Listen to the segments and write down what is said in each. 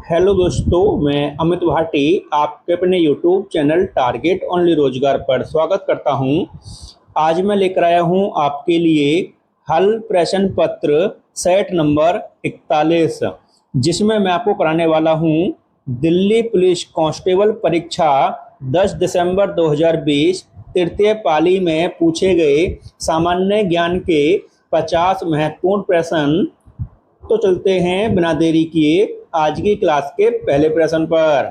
Hello दोस्तों, मैं अमित भाटी आपके अपने यूट्यूब चैनल टारगेट ओनली रोजगार पर स्वागत करता हूं। आज मैं लेकर आया हूं आपके लिए हल प्रश्न पत्र सेट नंबर 41, जिसमें मैं आपको कराने वाला हूं दिल्ली पुलिस कांस्टेबल परीक्षा 10 दिसंबर 2020 तृतीय पाली में पूछे गए सामान्य ज्ञान के 50 महत्वपूर्ण प्रश्न। तो चलते हैं बिना देरी किए आज की क्लास के पहले प्रश्न पर।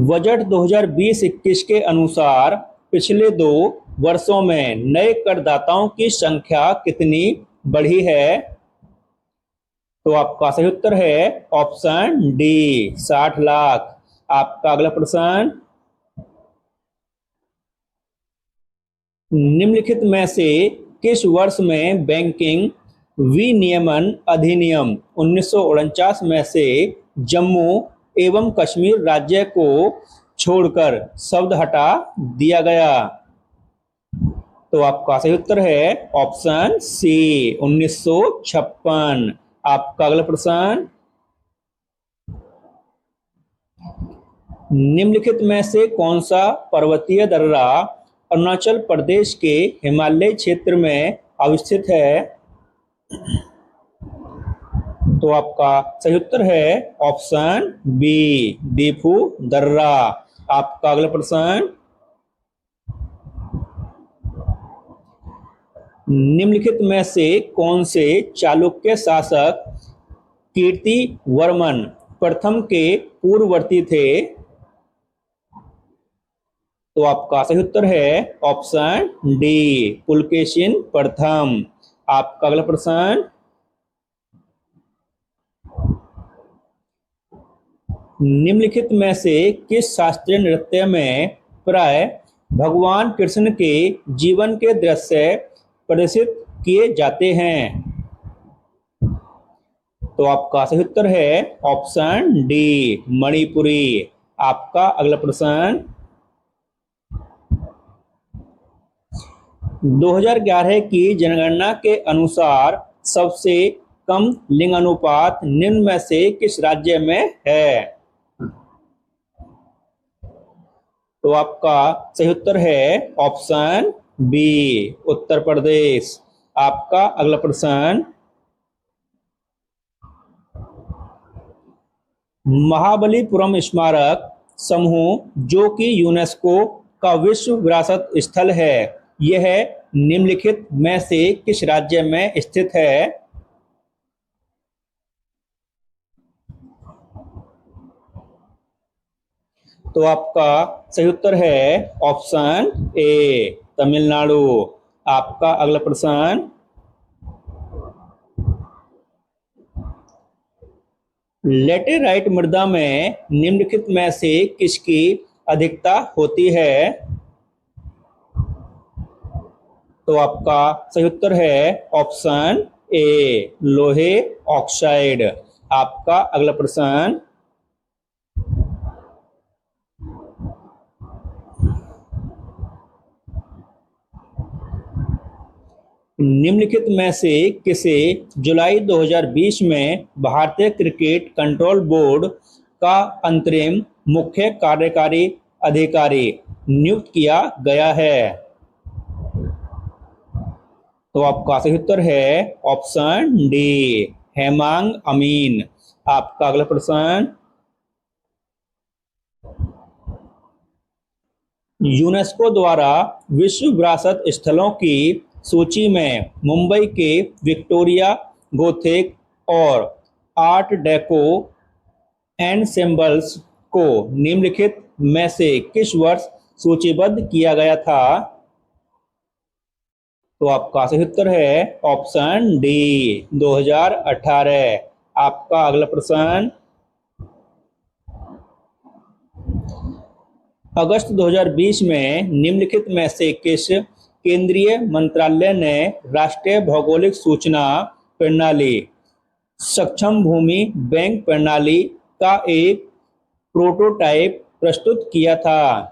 बजट 2020-21 के अनुसार पिछले 2 वर्षों में नए करदाताओं की संख्या कितनी बढ़ी है? तो आपका सही उत्तर है ऑप्शन डी, 60 लाख। आपका अगला प्रश्न, निम्नलिखित में से किस वर्ष में बैंकिंग विनियमन अधिनियम 1949 में से जम्मू एवं कश्मीर राज्य को छोड़कर शब्द हटा दिया गया? तो आपका सही उत्तर है ऑप्शन सी, 1956। आपका अगला प्रश्न, निम्नलिखित में से कौन सा पर्वतीय दर्रा अरुणाचल प्रदेश के हिमालय क्षेत्र में अवस्थित है? तो आपका सही उत्तर है ऑप्शन बी, दीफू दर्रा। आपका अगला प्रश्न, निम्नलिखित में से कौन से चालुक्य शासक कीर्तिवर्मन प्रथम के पूर्ववर्ती थे? तो आपका सही उत्तर है ऑप्शन डी, पुलकेशिन प्रथम। आपका अगला प्रश्न, निम्नलिखित में से किस शास्त्रीय नृत्य में प्राय भगवान कृष्ण के जीवन के दृश्य प्रदर्शित किए जाते हैं? तो आपका सही उत्तर है ऑप्शन डी, मणिपुरी। आपका अगला प्रश्न, 2011 की जनगणना के अनुसार सबसे कम लिंग अनुपात निम्न में से किस राज्य में है? तो आपका सही उत्तर है ऑप्शन बी, उत्तर प्रदेश। आपका अगला प्रश्न, महाबलीपुरम स्मारक समूह जो कि यूनेस्को का विश्व विरासत स्थल है, यह निम्नलिखित में से किस राज्य में स्थित है? तो आपका सही उत्तर है ऑप्शन ए, तमिलनाडु। आपका अगला प्रश्न, लेटेराइट मृदा में निम्नलिखित में से किसकी अधिकता होती है? तो आपका सही उत्तर है ऑप्शन ए, लोहे ऑक्साइड। आपका अगला प्रश्न, निम्नलिखित में से किसे जुलाई 2020 में भारतीय क्रिकेट कंट्रोल बोर्ड का अंतरिम मुख्य कार्यकारी अधिकारी नियुक्त किया गया है? तो आपका सही उत्तर है ऑप्शन डी, हेमांग अमीन। आपका अगला प्रश्न, यूनेस्को द्वारा विश्व विरासत स्थलों की सूची में मुंबई के विक्टोरिया गोथिक और आर्ट डेको एनसेम्बल्स को निम्नलिखित में से किस वर्ष सूचीबद्ध किया गया था? तो आपका सही उत्तर है ऑप्शन डी, 2018। आपका अगला प्रश्न, अगस्त 2020 में निम्नलिखित में से किस केंद्रीय मंत्रालय ने राष्ट्रीय भौगोलिक सूचना प्रणाली सक्षम भूमि बैंक प्रणाली का एक प्रोटोटाइप प्रस्तुत किया था?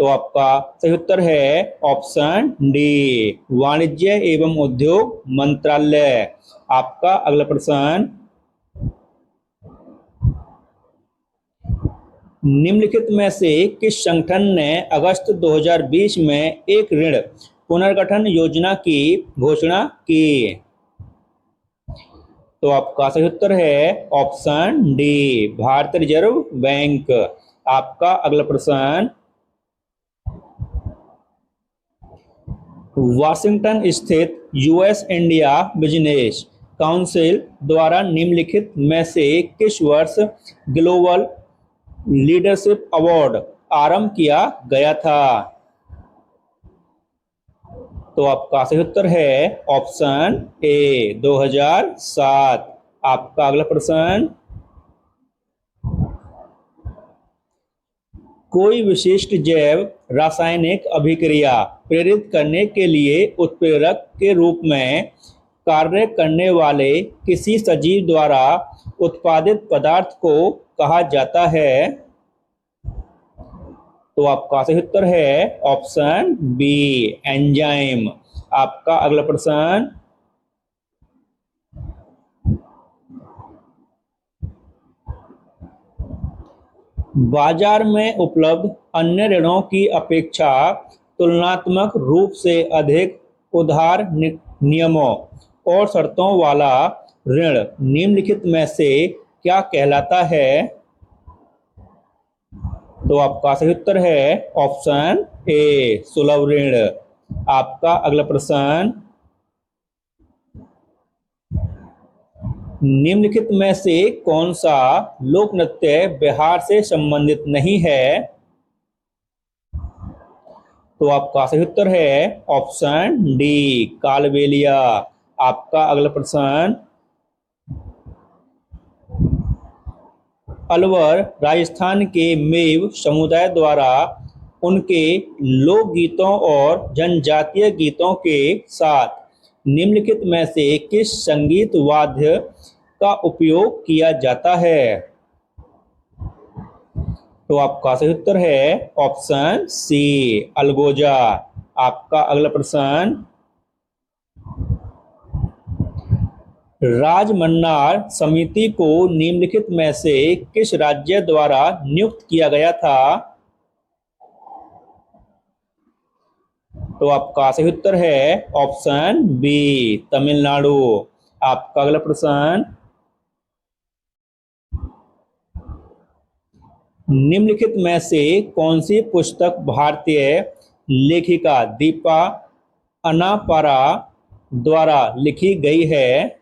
तो आपका सही उत्तर है ऑप्शन डी, वाणिज्य एवं उद्योग मंत्रालय। आपका अगला प्रश्न, निम्नलिखित में से किस संगठन ने अगस्त 2020 में एक ऋण पुनर्गठन योजना की घोषणा की? तो आपका सही उत्तर है ऑप्शन डी, भारतीय रिजर्व बैंक। आपका अगला प्रश्न, वाशिंगटन स्थित यूएस इंडिया बिजनेस काउंसिल द्वारा निम्नलिखित में से किस वर्ष ग्लोबल लीडरशिप अवार्ड आरंभ किया गया था? तो आपका सही उत्तर है ऑप्शन ए, 2007। आपका अगला प्रश्न, कोई विशिष्ट जैव रासायनिक अभिक्रिया प्रेरित करने के लिए उत्प्रेरक के रूप में कार्य करने वाले किसी सजीव द्वारा उत्पादित पदार्थ को कहा जाता है? तो आपका सही उत्तर है ऑप्शन बी, एंजाइम। आपका अगला प्रश्न, बाजार में उपलब्ध अन्य ऋणों की अपेक्षा तुलनात्मक रूप से अधिक उदार नियमों और शर्तों वाला ऋण निम्नलिखित में से क्या कहलाता है? तो आपका सही उत्तर है ऑप्शन ए, सुलभ ऋण। आपका अगला प्रश्न, निम्नलिखित में से कौन सा लोक नृत्य बिहार से संबंधित नहीं है? तो आपका सही उत्तर है ऑप्शन डी, कालबेलिया। आपका अगला प्रश्न, अलवर राजस्थान के मेव समुदाय द्वारा उनके लोकगीतों और जनजातीय गीतों के साथ निम्नलिखित में से किस संगीत वाद्य का उपयोग किया जाता है? तो आपका सही उत्तर है ऑप्शन सी, अलगोजा। आपका अगला प्रश्न, राजमन्नार समिति को निम्नलिखित में से किस राज्य द्वारा नियुक्त किया गया था? तो आपका सही उत्तर है ऑप्शन बी, तमिलनाडु। आपका अगला प्रश्न, निम्नलिखित में से कौन सी पुस्तक भारतीय लेखिका दीपा अनापारा द्वारा लिखी गई है?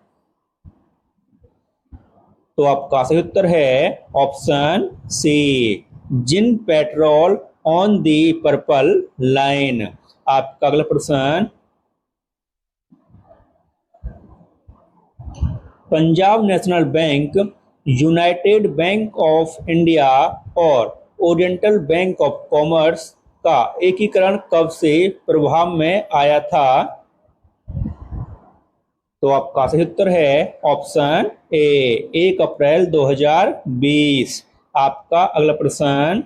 तो आपका सही उत्तर है ऑप्शन सी, जिन petrol on the purple line. आपका अगला प्रश्न, Punjab national bank, united bank of India और ओरिएंटल बैंक ऑफ कॉमर्स का एकीकरण कब से प्रभाव में आया था? तो आपका सही उत्तर है ऑप्शन ए, 1 अप्रैल 2020। आपका अगला प्रश्न,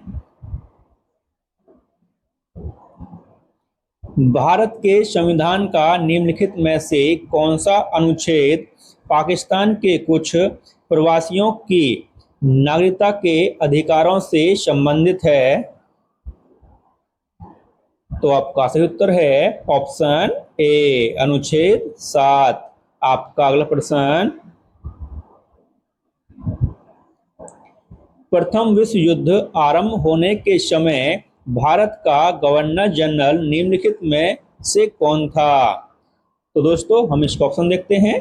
भारत के संविधान का निम्नलिखित में से कौन सा अनुच्छेद पाकिस्तान के कुछ प्रवासियों की नागरिकता के अधिकारों से संबंधित है? तो आपका सही उत्तर है ऑप्शन ए, अनुच्छेद 7। आपका अगला प्रश्न, प्रथम विश्व युद्ध आरंभ होने के समय भारत का गवर्नर जनरल निम्नलिखित में से कौन था? तो दोस्तों हम इसका ऑप्शन देखते हैं।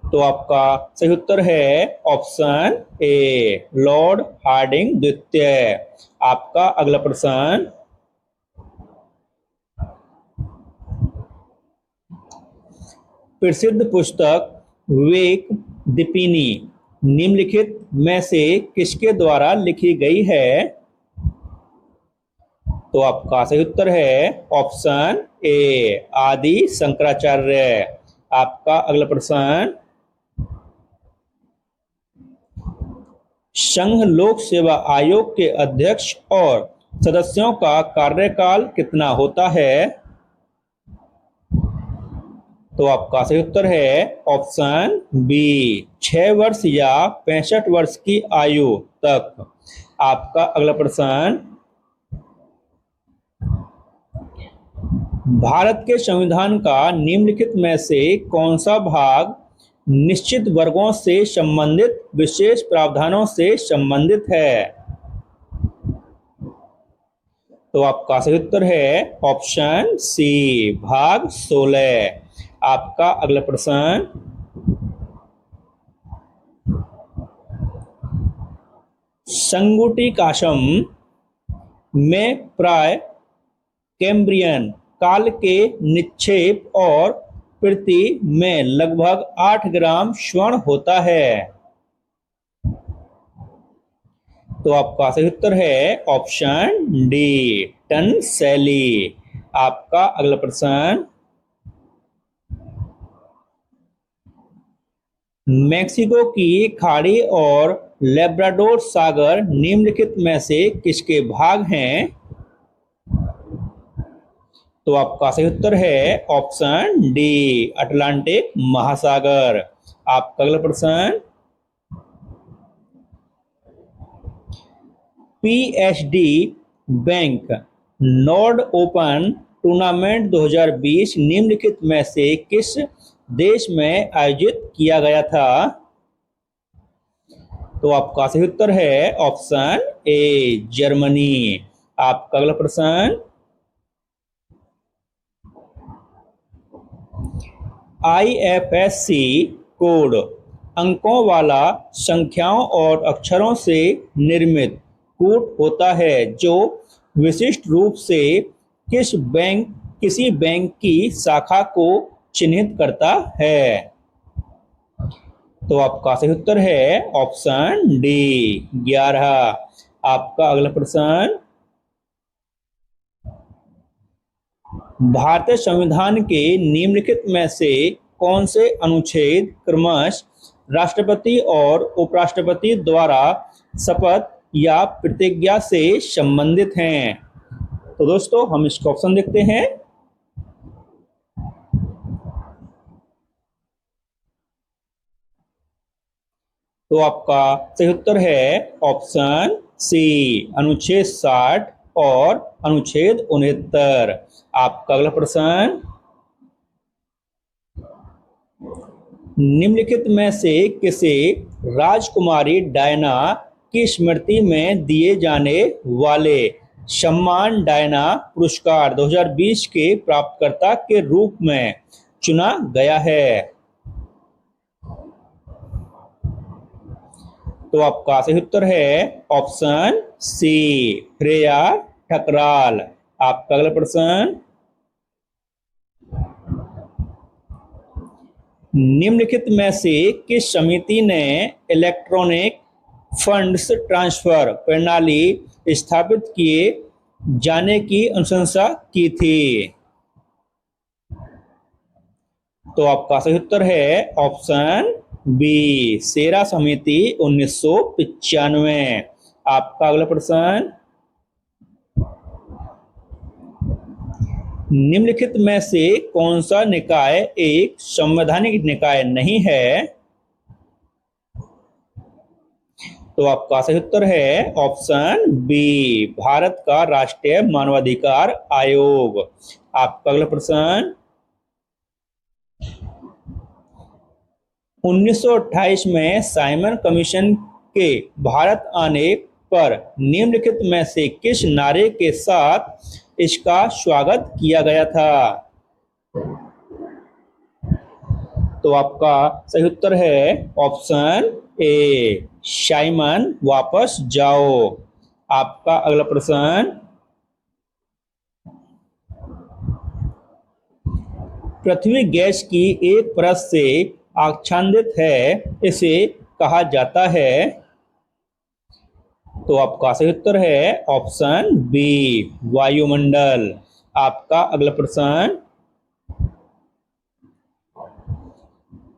तो आपका सही उत्तर है ऑप्शन ए, लॉर्ड हार्डिंग द्वितीय। आपका अगला प्रश्न, प्रसिद्ध पुस्तक विवेक दीपिनी निम्नलिखित में से किसके द्वारा लिखी गई है? तो आपका सही उत्तर है ऑप्शन ए, आदि शंकराचार्य। आपका अगला प्रश्न, संघ लोक सेवा आयोग के अध्यक्ष और सदस्यों का कार्यकाल कितना होता है? तो आपका सही उत्तर है ऑप्शन बी, 6 वर्ष या 65 वर्ष की आयु तक। आपका अगला प्रश्न, भारत के संविधान का निम्नलिखित में से कौन सा भाग निश्चित वर्गों से संबंधित विशेष प्रावधानों से संबंधित है? तो आपका सही उत्तर है ऑप्शन सी, भाग 16। आपका अगला प्रश्न, संगुटिकाश्म में प्राय कैम्ब्रियन काल के निक्षेप और पृथ्वी में लगभग 8 ग्राम स्वर्ण होता है। तो आपका सही उत्तर है ऑप्शन डी, टन शैली। आपका अगला प्रश्न, मेक्सिको की खाड़ी और लेब्राडोर सागर निम्नलिखित में से किसके भाग हैं? तो आपका सही उत्तर है ऑप्शन डी, अटलांटिक महासागर। आपका अगला प्रश्न, PhD bank Nord open tournament 2020 निम्नलिखित में से किस देश में आयोजित किया गया था? तो आपका सही उत्तर है ऑप्शन ए, जर्मनी। आपका अगला प्रश्न, आईएफएससी कोड अंकों वाला संख्याओं और अक्षरों से निर्मित कूट होता है जो विशिष्ट रूप से किसी बैंक की शाखा को चिन्हित करता है? तो आपका सही उत्तर है ऑप्शन डी, 11। आपका अगला प्रश्न, भारतीय संविधान के निम्नलिखित में से कौन से अनुच्छेद क्रमश राष्ट्रपति और उपराष्ट्रपति द्वारा शपथ या प्रतिज्ञा से संबंधित हैं? तो दोस्तों हम इसका ऑप्शन देखते हैं। तो आपका सही उत्तर है ऑप्शन सी, अनुच्छेद 60 और अनुच्छेद 69। आपका अगला प्रश्न, निम्नलिखित में से किसे राजकुमारी डायना की स्मृति में दिए जाने वाले सम्मान डायना पुरस्कार 2020 के प्राप्तकर्ता के रूप में चुना गया है? तो आपका सही उत्तर है ऑप्शन सी, श्रेया ठकराल। आपका अगला प्रश्न, निम्नलिखित में से किस समिति ने इलेक्ट्रॉनिक फंड्स ट्रांसफर प्रणाली स्थापित किए जाने की अनुशंसा की थी? तो आपका सही उत्तर है ऑप्शन बी, शेरा समिति 1995। आपका अगला प्रश्न, निम्नलिखित में से कौन सा निकाय एक संवैधानिक निकाय नहीं है? तो आपका सही उत्तर है ऑप्शन बी, भारत का राष्ट्रीय मानवाधिकार आयोग। आपका अगला प्रश्न, 1928 में साइमन कमीशन के भारत आने पर निम्नलिखित में से किस नारे के साथ इसका स्वागत किया गया था? तो आपका सही उत्तर है ऑप्शन ए, साइमन वापस जाओ। आपका अगला प्रश्न, पृथ्वी गैस की एक परत से आच्छादित है, इसे कहा जाता है? तो आपका सही उत्तर है ऑप्शन बी, वायुमंडल। आपका अगला प्रश्न,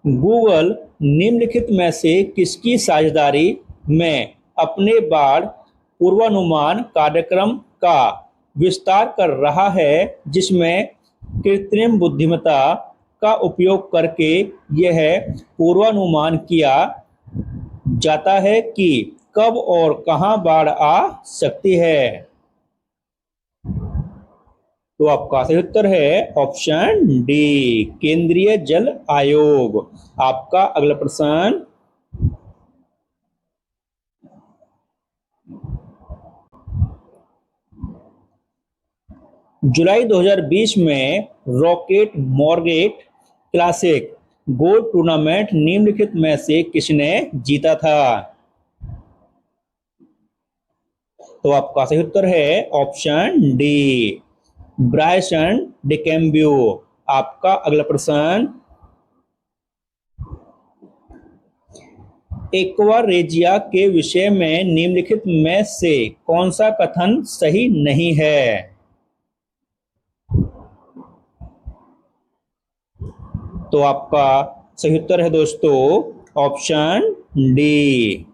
गूगल निम्नलिखित में से किसकी साझेदारी में अपने बाढ़ पूर्वानुमान कार्यक्रम का विस्तार कर रहा है, जिसमें कृत्रिम बुद्धिमत्ता का उपयोग करके यह पूर्वानुमान किया जाता है कि कब और कहां बाढ़ आ सकती है। तो आपका सही उत्तर है ऑप्शन डी, केंद्रीय जल आयोग। आपका अगला प्रश्न, जुलाई 2020 में rocket mortgage classic golf tournament निम्नलिखित में से किसने जीता था? तो आपका सही उत्तर है ऑप्शन डी, ब्रायसन डिकैम्बू। आपका अगला प्रश्न, एक्वारेजिया के विषय में निम्नलिखित में से कौन सा कथन सही नहीं है? तो आपका सही उत्तर है दोस्तों ऑप्शन डी।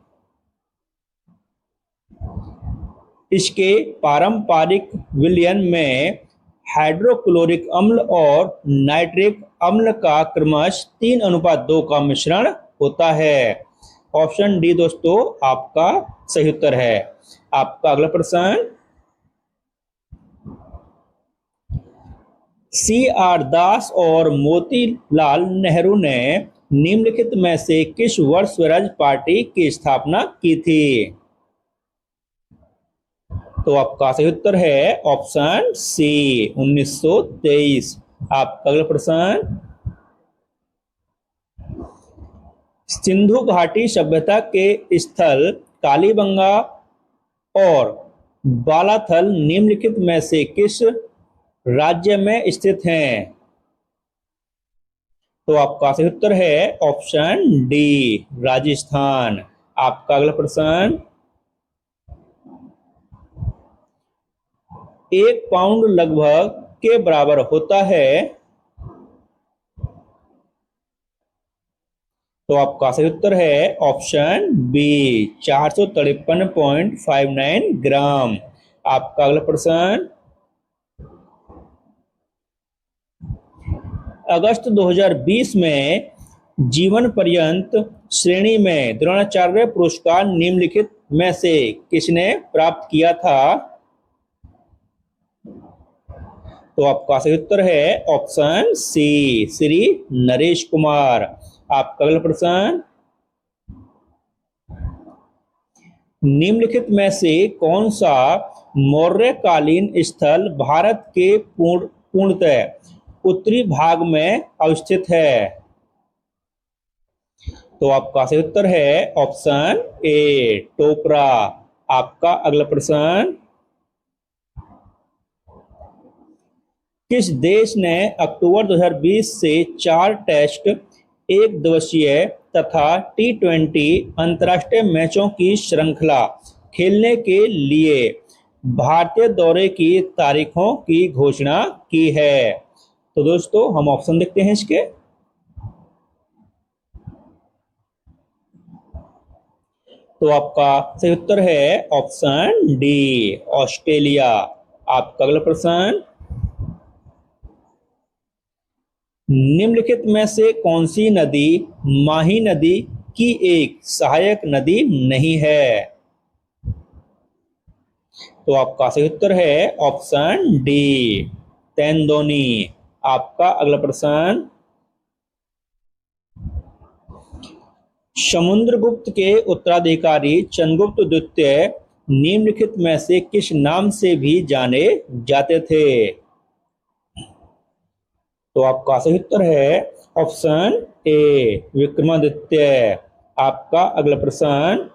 इसके पारंपरिक विलयन में हाइड्रोक्लोरिक अम्ल और नाइट्रिक अम्ल का क्रमश 3:2 का मिश्रण होता है। ऑप्शन डी दोस्तों आपका सही उत्तर है। आपका अगला प्रश्न, CR दास और मोतीलाल नेहरू ने निम्नलिखित में से किस वर्ष स्वराज पार्टी की स्थापना की थी? तो आपका सही उत्तर है ऑप्शन सी, 1923। आपका अगला प्रश्न, सिंधु घाटी सभ्यता के स्थल कालीबंगा और बालाथल निम्नलिखित में से किस राज्य में स्थित हैं? तो आपका सही उत्तर है ऑप्शन डी, राजस्थान। आपका अगला प्रश्न, 1 पाउंड लगभग के बराबर होता है? तो आपका सही उत्तर है ऑप्शन बी, 453.59 ग्राम। आपका अगला प्रश्न, अगस्त 2020 में जीवन पर्यंत श्रेणी में द्रोणाचार्य पुरस्कार निम्नलिखित में से किसने प्राप्त किया था? तो आपका सही उत्तर है ऑप्शन सी, श्री नरेश कुमार। आपका अगला प्रश्न, निम्नलिखित में से कौन सा मौर्यकालीन स्थल भारत के पूर्णतः उत्तरी भाग में अवस्थित है? तो आपका सही उत्तर है ऑप्शन ए, टोपरा। आपका अगला प्रश्न, किस देश ने अक्टूबर 2020 से 4 टेस्ट, 1 दिवसीय तथा T20 अंतर्राष्ट्रीय मैचों की श्रृंखला खेलने के लिए भारतीय दौरे की तारीखों की घोषणा की है? तो दोस्तों हम ऑप्शन देखते हैं इसके। तो आपका सही उत्तर है ऑप्शन डी, ऑस्ट्रेलिया। आपका अगला प्रश्न, निम्नलिखित में से कौन सी नदी माही नदी की एक सहायक नदी नहीं है? तो आपका सही उत्तर है ऑप्शन डी, तेंदोनी। आपका अगला प्रश्न, समुद्रगुप्त के उत्तराधिकारी चंद्रगुप्त द्वितीय निम्नलिखित में से किस नाम से भी जाने जाते थे? तो आपका सही उत्तर है ऑप्शन ए, विक्रमादित्य। आपका अगला प्रश्न,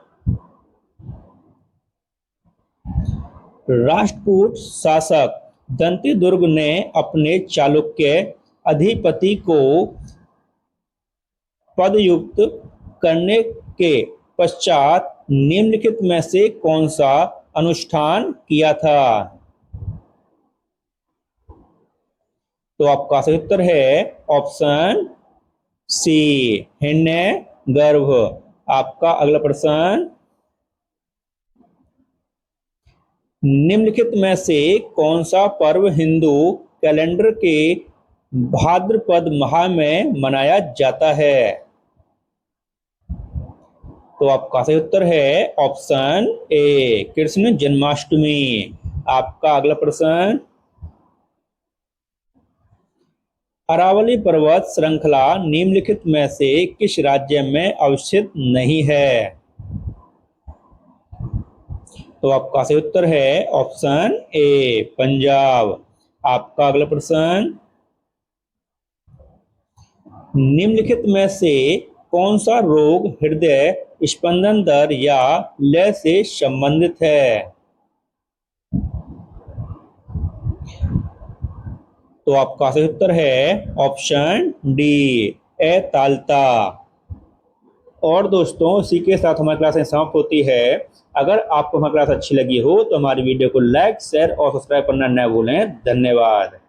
राष्ट्रकूट शासक दंतीदुर्ग ने अपने चालुक्य अधिपति को पदयुक्त करने के पश्चात निम्नलिखित में से कौन सा अनुष्ठान किया था? तो आपका सही उत्तर है ऑप्शन सी, हिरण्य गर्भ। आपका अगला प्रश्न, निम्नलिखित में से कौन सा पर्व हिंदू कैलेंडर के भाद्रपद माह में मनाया जाता है? तो आपका सही उत्तर है ऑप्शन ए, कृष्ण जन्माष्टमी। आपका अगला प्रश्न, अरावली पर्वत श्रृंखला निम्नलिखित में से किस राज्य में अवस्थित नहीं है? तो आपका सही उत्तर है ऑप्शन ए, पंजाब। आपका अगला प्रश्न, निम्नलिखित में से कौन सा रोग हृदय स्पंदन दर या लय से संबंधित है? तो आपका सही उत्तर है ऑप्शन डी, अतालता। और दोस्तों, इसी के साथ हमारी क्लास समाप्त होती है। अगर आपको हमारी क्लास अच्छी लगी हो तो हमारी वीडियो को लाइक, शेयर और सब्सक्राइब करना न भूलें। धन्यवाद।